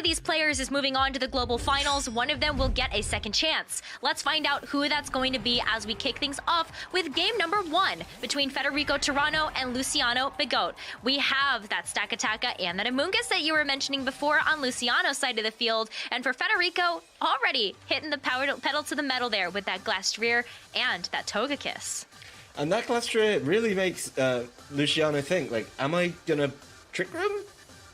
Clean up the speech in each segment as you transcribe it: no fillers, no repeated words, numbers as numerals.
these players is moving on to the global finals, one of them will get a second chance. Let's find out who that's going to be as we kick things off with game number 1 between Federico Turano and Luciano Begot. We have that Stack Attacka and that Amoonguss that you were mentioning before on Luciano's side of the field, and for Federico, already hitting the pedal to the metal there with that Glastrier and that Togekiss. And that Glastrier really makes Luciano think, like, am I gonna Trick Room?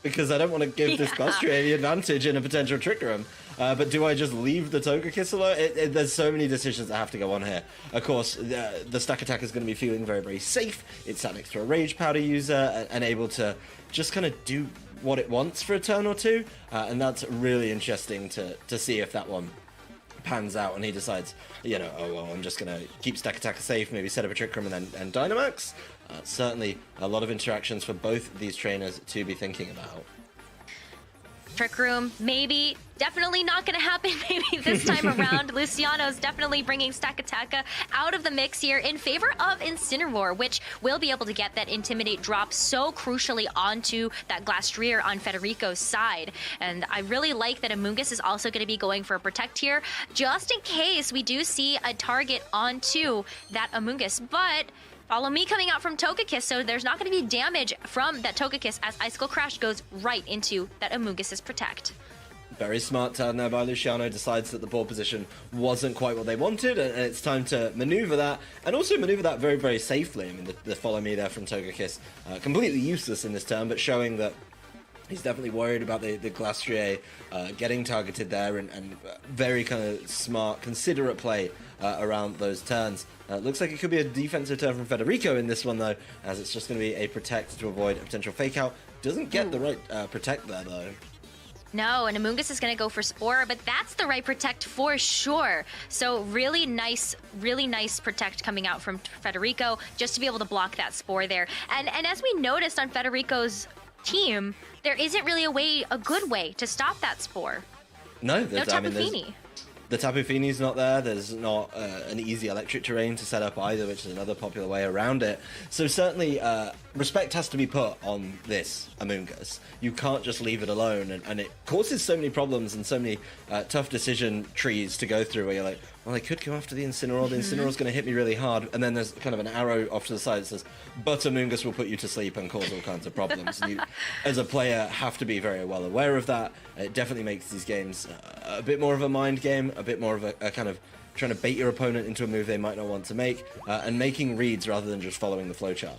Because I don't want to give this Glastrier the advantage in a potential Trick Room. But do I just leave the Togekiss alone? There's so many decisions that have to go on here. Of course, the Stack Attack is going to be feeling very, very safe. It's sat next to a Rage Powder user and able to just kind of do what it wants for a turn or two. And that's really interesting to see if that one pans out and he decides, you know, oh, well, I'm just going to keep Stack Attack safe, maybe set up a Trick Room and Dynamax. Certainly a lot of interactions for both these trainers to be thinking about. Trick Room, maybe. Definitely not going to happen maybe this time around. Luciano's definitely bringing Stack Attacka out of the mix here in favor of Incineroar, which will be able to get that Intimidate drop so crucially onto that Glastrier on Federico's side. And I really like that Amoonguss is also going to be going for a Protect here, just in case we do see a target onto that Amoonguss. But Follow Me coming out from Togekiss, so there's not going to be damage from that Togekiss as Icicle Crash goes right into that Amoonguss's Protect. Very smart turn there by Luciano, decides that the ball position wasn't quite what they wanted, and it's time to maneuver that, and also maneuver that very, very safely. I mean, the Follow Me there from Togekiss, completely useless in this turn, but showing that he's definitely worried about the Glastrier getting targeted there, and very kind of smart, considerate play around those turns. Looks like it could be a defensive turn from Federico in this one, though, as it's just going to be a Protect to avoid a potential Fake Out. Doesn't get the right Protect there, though. No, and Amoonguss is going to go for Spore, but that's the right Protect for sure. So really nice Protect coming out from Federico just to be able to block that Spore there. And as we noticed on Federico's team, there isn't really a good way to stop that Spore. No, no Tapu Fini. The Tapu Fini's not there. There's not an easy electric terrain to set up either, which is another popular way around it. So certainly, respect has to be put on this Amoonguss. You can't just leave it alone, and it causes so many problems and so many tough decision trees to go through where you're like, well, I could go after the Incineroar. The Incineroar's going to hit me really hard, and then there's kind of an arrow off to the side that says, but Amoonguss will put you to sleep and cause all kinds of problems. And you, as a player, have to be very well aware of that. It definitely makes these games a bit more of a mind game, a bit more of a kind of trying to bait your opponent into a move they might not want to make, and making reads rather than just following the flowchart.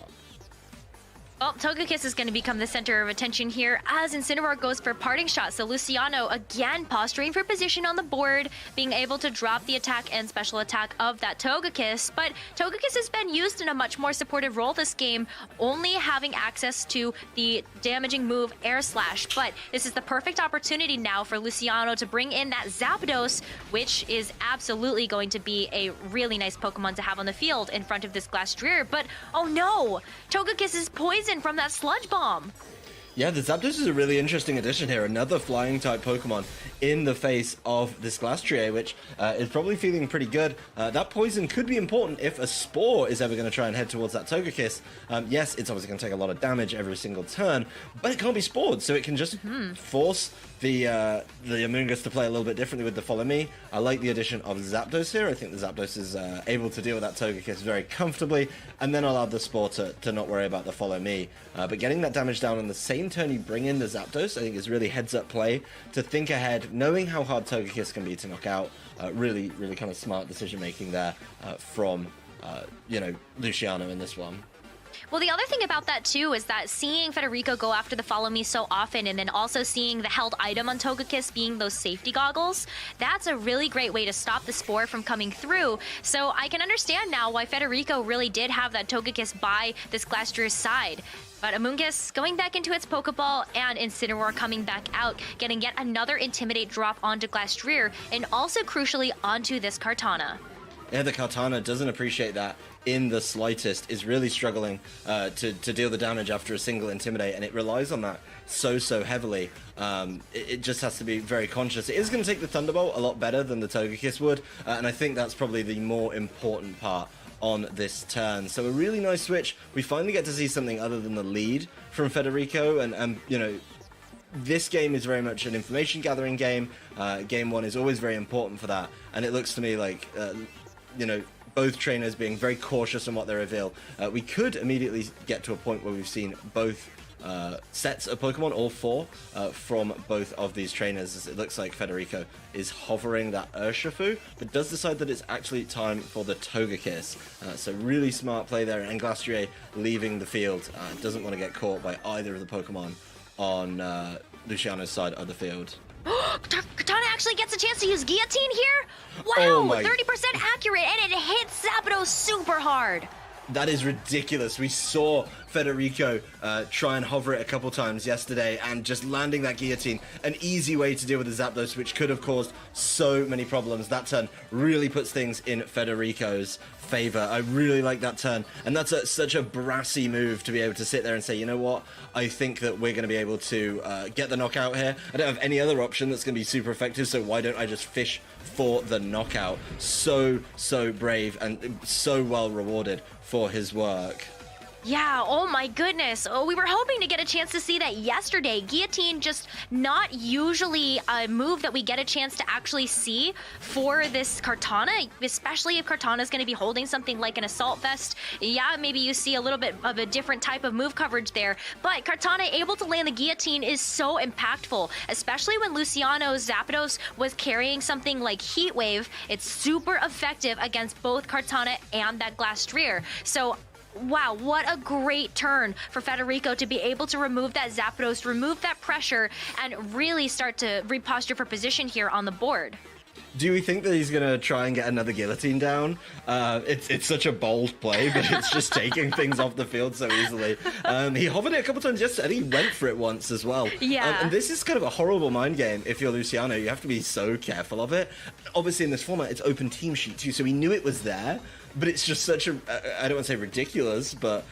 Well, Togekiss is going to become the center of attention here as Incineroar goes for Parting Shot. So Luciano, again, posturing for position on the board, being able to drop the attack and special attack of that Togekiss. But Togekiss has been used in a much more supportive role this game, only having access to the damaging move Air Slash. But this is the perfect opportunity now for Luciano to bring in that Zapdos, which is absolutely going to be a really nice Pokemon to have on the field in front of this Glastrier. But, oh no! Togekiss is poisoned from that Sludge Bomb. Yeah, the Zapdos is a really interesting addition here. Another flying-type Pokemon in the face of this Glastrier, which is probably feeling pretty good. That poison could be important if a Spore is ever going to try and head towards that Togekiss. Yes, it's obviously going to take a lot of damage every single turn, but it can't be Spored, so it can just force the Amoonguss to play a little bit differently with the Follow Me. I like the addition of Zapdos here. I think the Zapdos is able to deal with that Togekiss very comfortably, and then allow the Spore to not worry about the Follow Me. But getting that damage down on the same turn you bring in the Zapdos, I think is really heads-up play to think ahead, knowing how hard Togekiss can be to knock out. Really kind of smart decision-making there from, Luciano in this one. Well, the other thing about that, too, is that seeing Federico go after the Follow Me so often, and then also seeing the held item on Togekiss being those safety goggles, that's a really great way to stop the Spore from coming through. So I can understand now why Federico really did have that Togekiss by this Glastrier's side. But Amoonguss going back into its Pokeball and Incineroar coming back out, getting yet another Intimidate drop onto Glastrier, and also crucially onto this Kartana. Yeah, the Kartana doesn't appreciate that in the slightest, is really struggling to deal the damage after a single Intimidate, and it relies on that so heavily. It just has to be very conscious. It is going to take the Thunderbolt a lot better than the Togekiss would, and I think that's probably the more important part on this turn. So a really nice switch. We finally get to see something other than the lead from Federico, and this game is very much an information gathering game. Game 1 is always very important for that, and it looks to me like, you know, both trainers being very cautious on what they reveal. We could immediately get to a point where we've seen both sets of Pokemon, all 4, from both of these trainers, as it looks like Federico is hovering that Urshifu, but does decide that it's actually time for the Togekiss. So really smart play there, and Glastrier leaving the field. Doesn't want to get caught by either of the Pokemon on Luciano's side of the field. Katana actually gets a chance to use Guillotine here? Wow, Oh my- 30% accurate, and it hits Zapdos super hard. That is ridiculous. We saw Federico try and hover it a couple times yesterday, and just landing that guillotine, an easy way to deal with the Zapdos, which could have caused so many problems. That turn really puts things in Federico's favor. I really like that turn, and that's such a brassy move to be able to sit there and say, you know what, I think that we're going to be able to get the knockout here. I don't have any other option that's going to be super effective, so why don't I just fish for the knockout? So brave, and so well rewarded for his work. Yeah, oh my goodness. Oh, we were hoping to get a chance to see that yesterday. Guillotine, just not usually a move that we get a chance to actually see for this Kartana, especially if Kartana's going to be holding something like an Assault Vest. Yeah, maybe you see a little bit of a different type of move coverage there, but Kartana able to land the Guillotine is so impactful, especially when Luciano's Zapdos was carrying something like Heat Wave. It's super effective against both Kartana and that Glastrier. So wow, what a great turn for Federico to be able to remove that Zapdos, remove that pressure, and really start to reposture for position here on the board. Do we think that he's going to try and get another guillotine down? It's such a bold play, but it's just taking things off the field so easily. He hovered it a couple times yesterday, and he went for it once as well. Yeah. And this is kind of a horrible mind game if you're Luciano. You have to be so careful of it. Obviously, in this format, it's open team sheet too, so he knew it was there. But it's just such a, I don't want to say ridiculous, but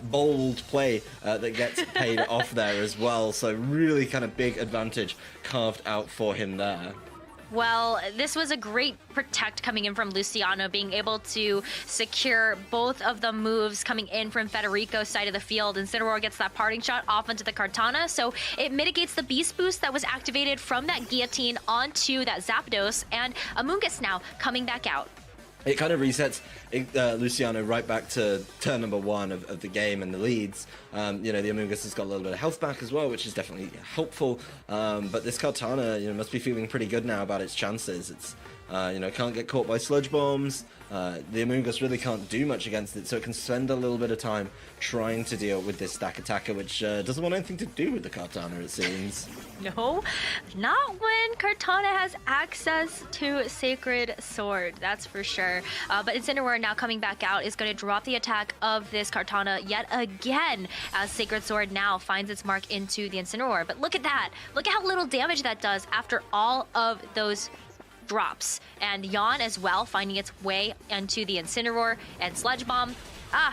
bold play that gets paid off there as well. So really kind of big advantage carved out for him there. Well, this was a great protect coming in from Luciano, being able to secure both of the moves coming in from Federico's side of the field. Incineroar gets that parting shot off into the Kartana, so it mitigates the Beast Boost that was activated from that Guillotine onto that Zapdos, and Amoonguss now coming back out. It kind of resets Luciano right back to turn number 1 of the game and the leads. You know, the Amoonguss has got a little bit of health back as well, which is definitely helpful. But this Kartana, you know, must be feeling pretty good now about its chances. It's, you know, can't get caught by Sludge Bombs. The Amoonguss really can't do much against it, so it can spend a little bit of time trying to deal with this stack attacker, which doesn't want anything to do with the Kartana, it seems. No, not when Kartana has access to Sacred Sword, that's for sure. But Incineroar now coming back out is going to drop the attack of this Kartana yet again, as Sacred Sword now finds its mark into the Incineroar. But look at that. Look at how little damage that does after all of those drops. And Yawn as well, finding its way into the Incineroar, and Sludge Bomb.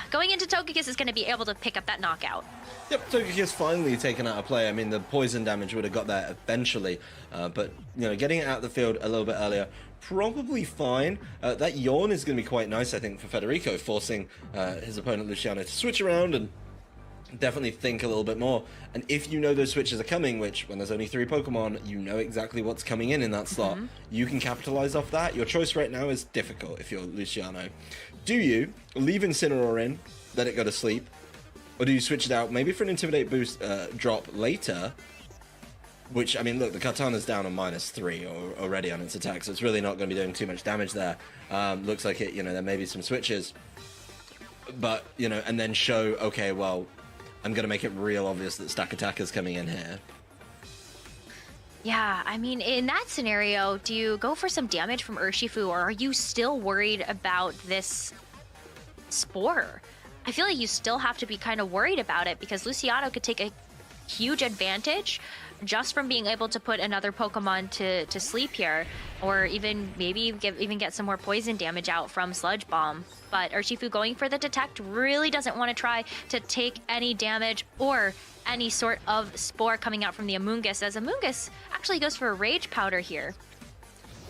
Going into Togekiss is going to be able to pick up that knockout. Yep, Togekiss finally taken out of play. I mean, the poison damage would have got there eventually, but, you know, getting it out of the field a little bit earlier, probably fine. That Yawn is going to be quite nice, I think, for Federico, forcing his opponent Luciano to switch around and definitely think a little bit more. And if you know those switches are coming, which when there's only 3 Pokemon, you know exactly what's coming in that slot, you can capitalize off that. Your choice right now is difficult if you're Luciano. Do you leave Incineroar in, let it go to sleep, or do you switch it out maybe for an Intimidate boost drop later? Which, I mean, look, the Kartana's down on -3 already on its attack, so it's really not going to be doing too much damage there. Looks like it, you know, there may be some switches, but, you know, and then show, okay, well, I'm going to make it real obvious that Stack Attacker's coming in here. Yeah, I mean, in that scenario, do you go for some damage from Urshifu, or are you still worried about this Spore? I feel like you still have to be kind of worried about it, because Luciano could take a huge advantage just from being able to put another Pokemon to sleep here, or even maybe get some more poison damage out from Sludge Bomb. But Urshifu going for the Detect really doesn't want to try to take any damage or any sort of Spore coming out from the Amoonguss, as Amoonguss actually goes for a Rage Powder here.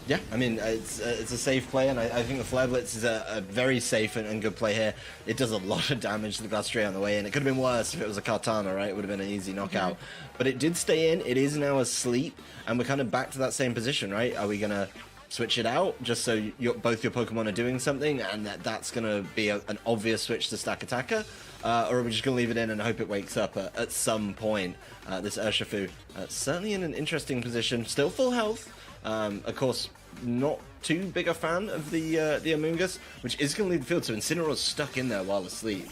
Yeah, I mean, it's a safe play, and I think the Flare Blitz is a very safe and good play here. It does a lot of damage to the Glass Tray on the way in. It could have been worse if it was a Kartana, right? It would have been an easy knockout. But it did stay in. It is now asleep, and we're kind of back to that same position, right? Are we going to switch it out just so both your Pokemon are doing something, and that's going to be an obvious switch to Stack Attacker? Or are we just going to leave it in and hope it wakes up at some point? This Urshifu certainly in an interesting position, still full health. Of course, not too big a fan of the Amoonguss, which is going to lead the field, so Incineroar's stuck in there while asleep.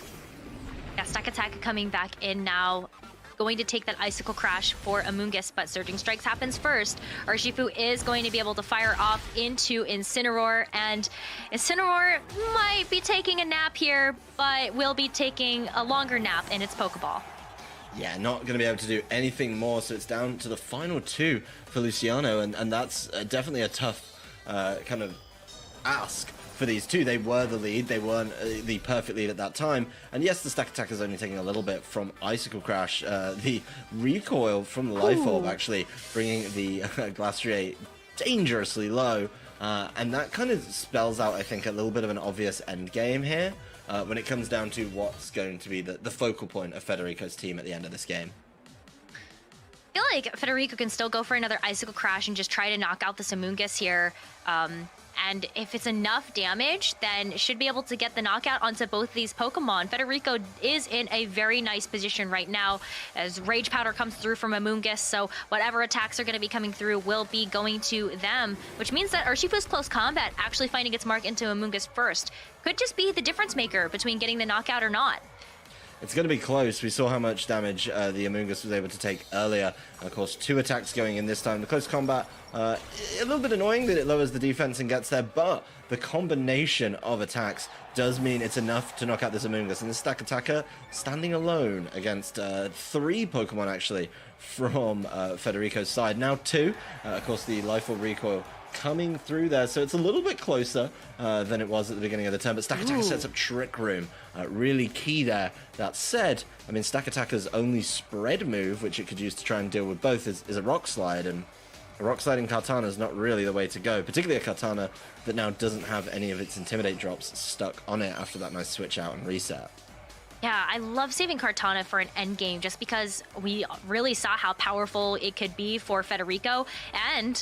Yeah, Stack Attack coming back in now. Going to take that Icicle Crash for Amoonguss, but Surging Strikes happens first. Urshifu is going to be able to fire off into Incineroar, and Incineroar might be taking a nap here, but will be taking a longer nap in its Pokeball. Yeah, not going to be able to do anything more, so it's down to the final two for Luciano, and that's definitely a tough kind of ask for these two. They were the lead, they weren't the perfect lead at that time, and yes, the Stack Attack is only taking a little bit from Icicle Crash. The recoil from the Life Orb actually bringing the Glastrier dangerously low, and that kind of spells out, I think, a little bit of an obvious end game here. When it comes down to what's going to be the focal point of Federico's team at the end of this game. I feel like Federico can still go for another Icicle Crash and just try to knock out this Amoonguss here. And if it's enough damage, then should be able to get the knockout onto both these Pokemon. Federico is in a very nice position right now as Rage Powder comes through from Amoonguss, so whatever attacks are going to be coming through will be going to them, which means that Urshifu's Close Combat actually finding its mark into Amoonguss first could just be the difference maker between getting the knockout or not. It's going to be close. We saw how much damage the Amoonguss was able to take earlier. And of course, 2 attacks going in this time. The close combat, a little bit annoying that it lowers the defense and gets there, but the combination of attacks does mean it's enough to knock out this Amoonguss. And this Stack Attacker standing alone against 3 Pokemon, actually, from Federico's side. Now 2. Of course, the Life Orb recoil coming through there, so it's a little bit closer than it was at the beginning of the turn, but Stack Attacker sets up Trick Room, really key there. That said, I mean, Stack Attacker's only spread move, which it could use to try and deal with both, is a Rock Slide, and a Rock Slide in Kartana is not really the way to go, particularly a Kartana that now doesn't have any of its Intimidate drops stuck on it after that nice switch out and reset. Yeah, I love saving Kartana for an end game just because we really saw how powerful it could be for Federico, and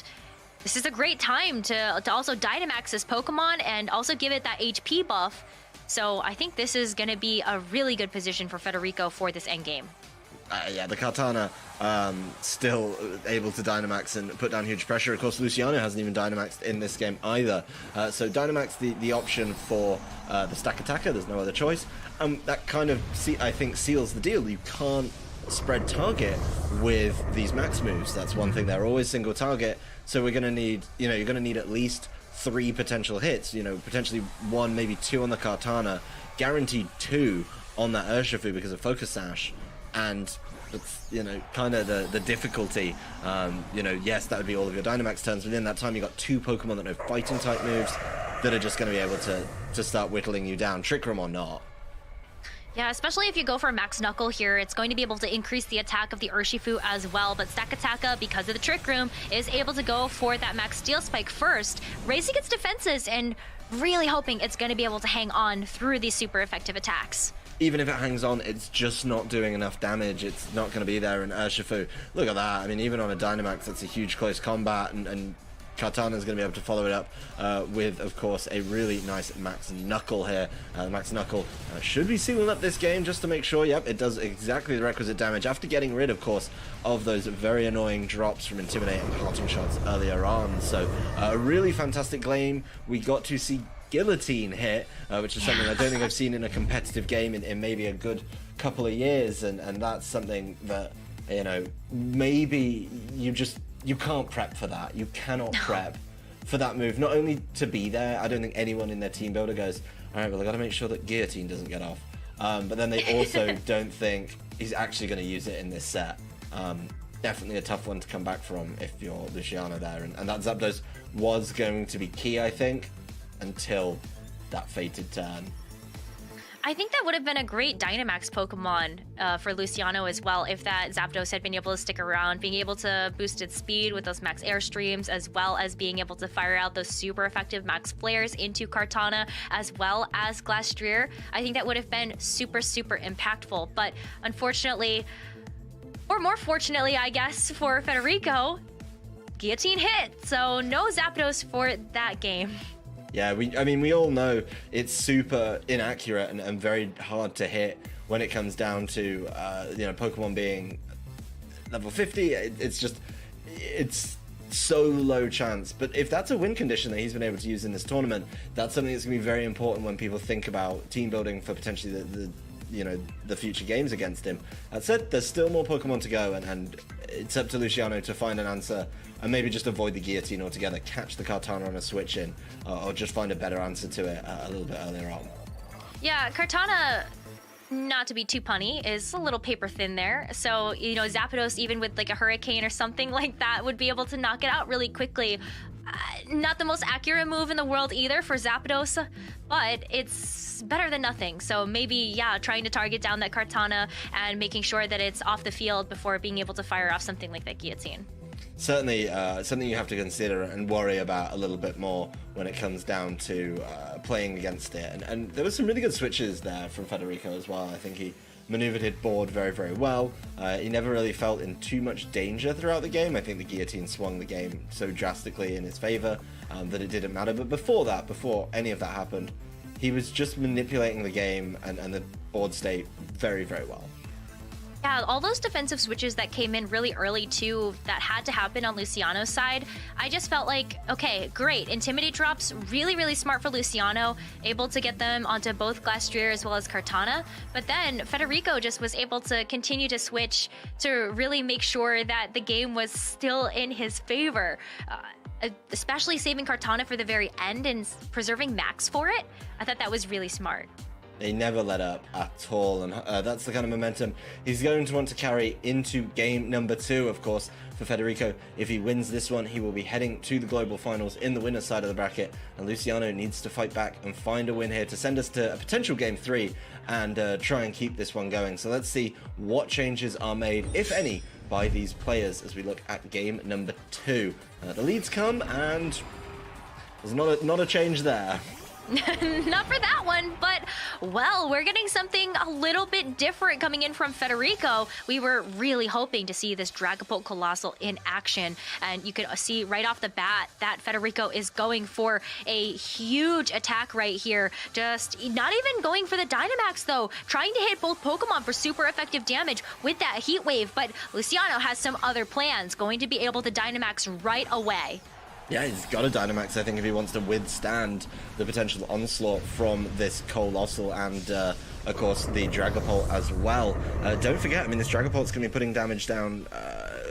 this is a great time to also Dynamax this Pokemon and also give it that HP buff. So I think this is going to be a really good position for Federico for this endgame. Yeah, the Kartana still able to Dynamax and put down huge pressure. Of course, Luciano hasn't even Dynamaxed in this game either. So Dynamax the option for the Stack Attacker. There's no other choice. That kind of, I think, seals the deal. You can't spread target with these max moves. That's one thing. They're always single target. So we're going to need, you're going to need at least 3 potential hits, potentially 1, maybe 2 on the Kartana, guaranteed 2 on that Urshifu because of Focus Sash, and it's, kind of the difficulty. Yes, that would be all of your Dynamax turns, but in that time you got 2 Pokemon that know fighting type moves that are just going to be able to start whittling you down, Trick Room or not. Yeah, especially if you go for a Max Knuckle here, it's going to be able to increase the attack of the Urshifu as well, but Stack Attacker, because of the Trick Room, is able to go for that Max Steel Spike first, raising its defenses and really hoping it's going to be able to hang on through these super effective attacks. Even if it hangs on, it's just not doing enough damage. It's not going to be there in Urshifu. Look at that. I mean, even on a Dynamax, that's a huge close combat, and Kartana is going to be able to follow it up with, of course, a really nice Max Knuckle here. Max Knuckle should be sealing up this game just to make sure, yep, it does exactly the requisite damage after getting rid, of course, of those very annoying drops from Intimidate and Parting Shots earlier on. So a really fantastic game. We got to see Guillotine hit, which is something I don't think I've seen in a competitive game in maybe a good couple of years, and that's something that, maybe you can't prep for that. You cannot prep for that move. Not only to be there, I don't think anyone in their team builder goes, all right, well, I got to make sure that Guillotine doesn't get off. But then they also don't think he's actually going to use it in this set. Definitely a tough one to come back from if you're Luciano there. And that Zapdos was going to be key, I think, until that fated turn. I think that would have been a great Dynamax Pokemon for Luciano as well if that Zapdos had been able to stick around, being able to boost its speed with those max airstreams, as well as being able to fire out those super effective max flares into Kartana, as well as Glastrier. I think that would have been super, super impactful. But unfortunately, or more fortunately, I guess, for Federico, Guillotine hit. So no Zapdos for that game. Yeah, we all know it's super inaccurate and very hard to hit when it comes down to, Pokemon being level 50. It's so low chance. But if that's a win condition that he's been able to use in this tournament, that's something that's going to be very important when people think about team building for potentially the future games against him. That said, there's still more Pokemon to go, and it's up to Luciano to find an answer and maybe just avoid the Guillotine altogether, catch the Kartana on a switch in, or just find a better answer to it a little bit earlier on. Yeah, Kartana, not to be too punny, is a little paper thin there. So, Zapdos, even with like a Hurricane or something like that, would be able to knock it out really quickly. Not the most accurate move in the world either for Zapdos, but it's better than nothing. So maybe, yeah, trying to target down that Kartana and making sure that it's off the field before being able to fire off something like that Guillotine. Certainly something you have to consider and worry about a little bit more when it comes down to playing against it. And there were some really good switches there from Federico as well. I think he maneuvered his board very, very well. He never really felt in too much danger throughout the game. I think the Guillotine swung the game so drastically in his favor that it didn't matter. But before any of that happened, he was just manipulating the game and the board state very, very well. Yeah, all those defensive switches that came in really early too, that had to happen on Luciano's side, I just felt like, okay, great. Intimidate drops, really, really smart for Luciano, able to get them onto both Glastrier as well as Kartana. But then Federico just was able to continue to switch to really make sure that the game was still in his favor. Especially saving Kartana for the very end and preserving Max for it. I thought that was really smart. They never let up at all, and that's the kind of momentum he's going to want to carry into game number 2, of course, for Federico. If he wins this one, he will be heading to the global finals in the winner's side of the bracket, and Luciano needs to fight back and find a win here to send us to a potential game 3 and try and keep this one going. So let's see what changes are made, if any, by these players as we look at game number 2. The leads come, and there's not a change there. Not for that one, but, well, we're getting something a little bit different coming in from Federico. We were really hoping to see this Dragapult Colossal in action, and you could see right off the bat that Federico is going for a huge attack right here. Just not even going for the Dynamax, though. Trying to hit both Pokemon for super effective damage with that Heat Wave, but Luciano has some other plans, going to be able to Dynamax right away. Yeah, he's got a Dynamax, I think, if he wants to withstand the potential onslaught from this Colossal and, of course, the Dragapult as well. Don't forget, this Dragapult's going to be putting damage down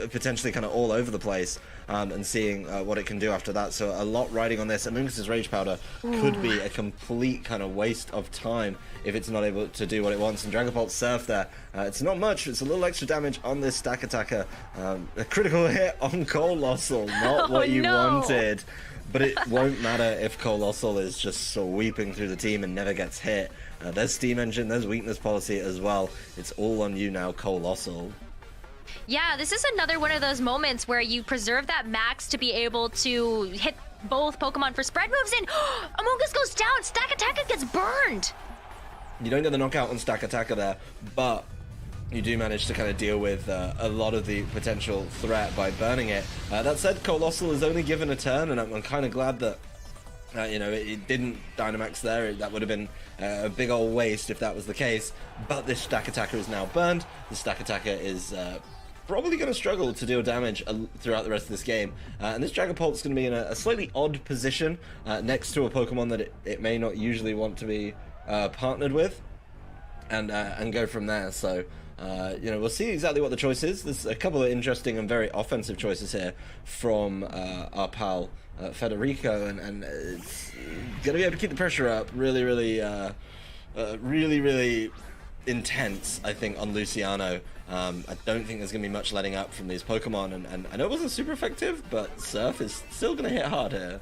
potentially kind of all over the place and seeing what it can do after that. So a lot riding on this. Amoonguss's Rage Powder could be a complete kind of waste of time if it's not able to do what it wants. And Dragapult's Surf there, it's not much. It's a little extra damage on this Stack Attacker. A critical hit on Colossal, not what you wanted. But it won't matter if Colossal is just sweeping through the team and never gets hit. There's Steam Engine, there's Weakness Policy as well. It's all on you now, Colossal. Yeah, this is another one of those moments where you preserve that max to be able to hit both Pokemon for spread moves, and Amoonguss goes down, Stack Attacker gets burned! You don't get the knockout on Stack Attacker there, but you do manage to kind of deal with a lot of the potential threat by burning it. That said, Colossal is only given a turn, and I'm kind of glad that it didn't Dynamax there. That would have been a big old waste if that was the case. But this Stack Attacker is now burned. The Stack Attacker is probably going to struggle to deal damage throughout the rest of this game. And this Dragapult's going to be in a slightly odd position next to a Pokemon that it may not usually want to be partnered with, and go from there. So we'll see exactly what the choice is. There's a couple of interesting and very offensive choices here from our pal Federico, and it's gonna be able to keep the pressure up really, really intense, I think, on Luciano. I don't think there's gonna be much letting up from these Pokemon, and I know it wasn't super effective, but Surf is still gonna hit hard here.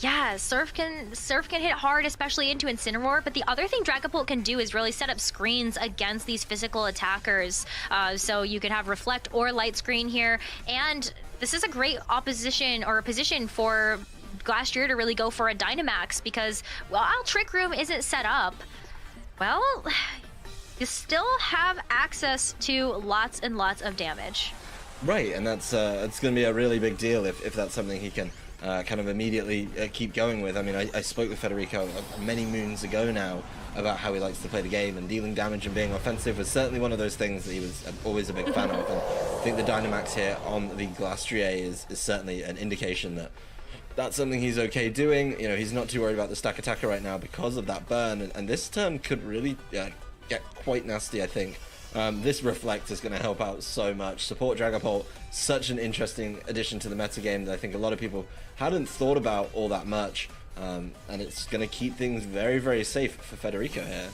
Yeah, Surf can hit hard, especially into Incineroar. But the other thing Dragapult can do is really set up screens against these physical attackers. So you can have Reflect or Light Screen here, and this is a great opposition or position for Glastrier to really go for a Dynamax because while Trick Room isn't set up, well, you still have access to lots and lots of damage. Right, and that's it's going to be a really big deal if that's something he can kind of immediately keep going with. I mean, I spoke with Federico many moons ago now about how he likes to play the game, and dealing damage and being offensive was certainly one of those things that he was always a big fan of. And I think the Dynamax here on the Glastrier is certainly an indication that that's something he's okay doing. You know, he's not too worried about the stack attacker right now because of that burn, and this turn could really get quite nasty, I think. This Reflect is going to help out so much. Support Dragapult, such an interesting addition to the metagame that I think a lot of people hadn't thought about all that much. And it's going to keep things very, very safe for Federico here.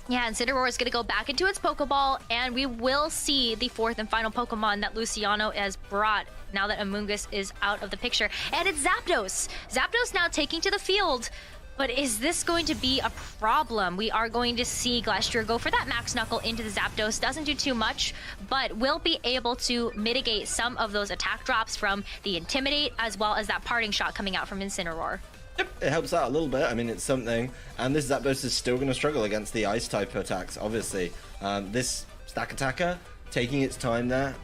Yeah, Incineroar is going to go back into its Pokeball, and we will see the fourth and final Pokemon that Luciano has brought now that Amoonguss is out of the picture. And it's Zapdos! Zapdos now taking to the field. But is this going to be a problem? We are going to see Glastrier go for that Max Knuckle into the Zapdos. Doesn't do too much, but will be able to mitigate some of those attack drops from the Intimidate, as well as that Parting Shot coming out from Incineroar. Yep, it helps out a little bit. I mean, it's something. And this Zapdos is still going to struggle against the Ice-type attacks, obviously. This Stack Attacker, taking its time there,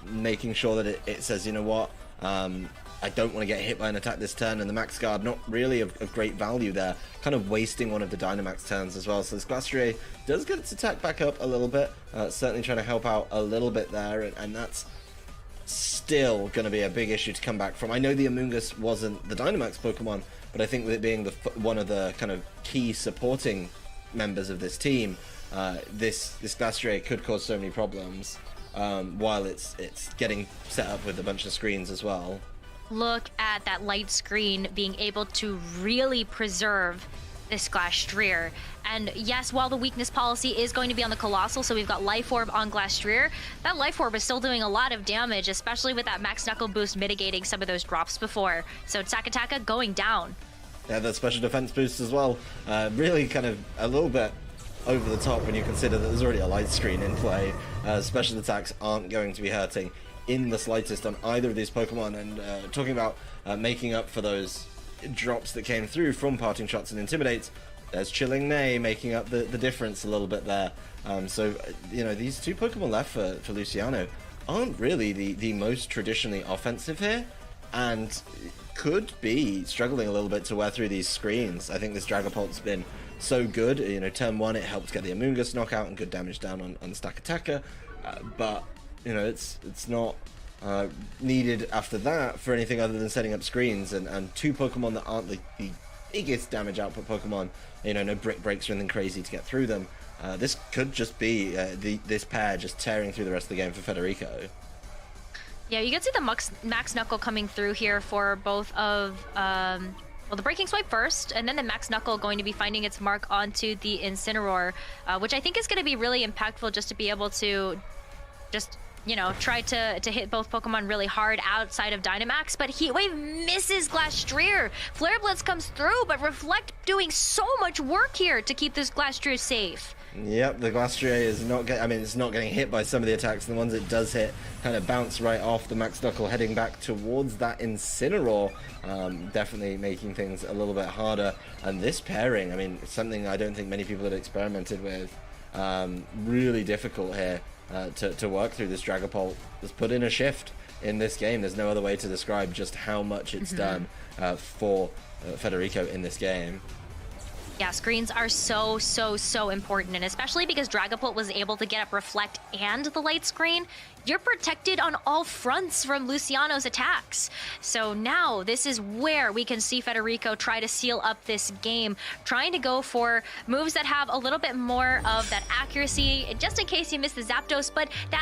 making sure that it says, you know what, I don't want to get hit by an attack this turn, and the Max Guard not really of great value there, kind of wasting one of the Dynamax turns as well. So this Glastrier does get its attack back up a little bit, certainly trying to help out a little bit there, and that's still going to be a big issue to come back from. I know the Amoonguss wasn't the Dynamax Pokemon, but I think with it being one of the kind of key supporting members of this team, this Glastrier could cause so many problems while it's getting set up with a bunch of screens as well. Look at that Light Screen being able to really preserve this Glastrier. And yes, while the weakness policy is going to be on the Colossal, so we've got Life Orb on Glastrier, that Life Orb is still doing a lot of damage, especially with that Max Knuckle boost mitigating some of those drops before. So Takataka going down. Yeah, that special defense boost as well. Really kind of a little bit over the top when you consider that there's already a Light Screen in play. Special attacks aren't going to be hurting in the slightest on either of these Pokemon, and talking about making up for those drops that came through from Parting Shots and Intimidates, there's Chilling Neigh making up the difference a little bit there. So, you know, these two Pokemon left for Luciano aren't really the most traditionally offensive here, and could be struggling a little bit to wear through these screens. I think this Dragapult's been so good. You know, turn one, it helped get the Amoonguss knockout and good damage down on Stack Attacker, but you know, it's not needed after that for anything other than setting up screens, and two Pokemon that aren't the biggest damage output Pokemon, you know, no Brick Breaks or anything crazy to get through them. This could just be this pair just tearing through the rest of the game for Federico. Yeah, you can see the Max Knuckle coming through here for both of, well, the Breaking Swipe first, and then the Max Knuckle going to be finding its mark onto the Incineroar, which I think is going to be really impactful just to be able to just, you know, try to hit both Pokemon really hard outside of Dynamax, but Heat Wave misses Glastrier. Flare Blitz comes through, but Reflect doing so much work here to keep this Glastrier safe. Yep, the Glastrier is not getting, I mean, it's not getting hit by some of the attacks, and the ones it does hit kind of bounce right off the Max Knuckle, heading back towards that Incineroar, definitely making things a little bit harder. And this pairing, I mean, it's something I don't think many people had experimented with. Really difficult here. To work through. This Dragapult has put in a shift in this game. There's no other way to describe just how much it's done for Federico in this game. Yeah, screens are so important, and especially because Dragapult was able to get up Reflect and the Light Screen, you're protected on all fronts from Luciano's attacks. So now this is where we can see Federico try to seal up this game, trying to go for moves that have a little bit more of that accuracy, just in case you miss the Zapdos, but that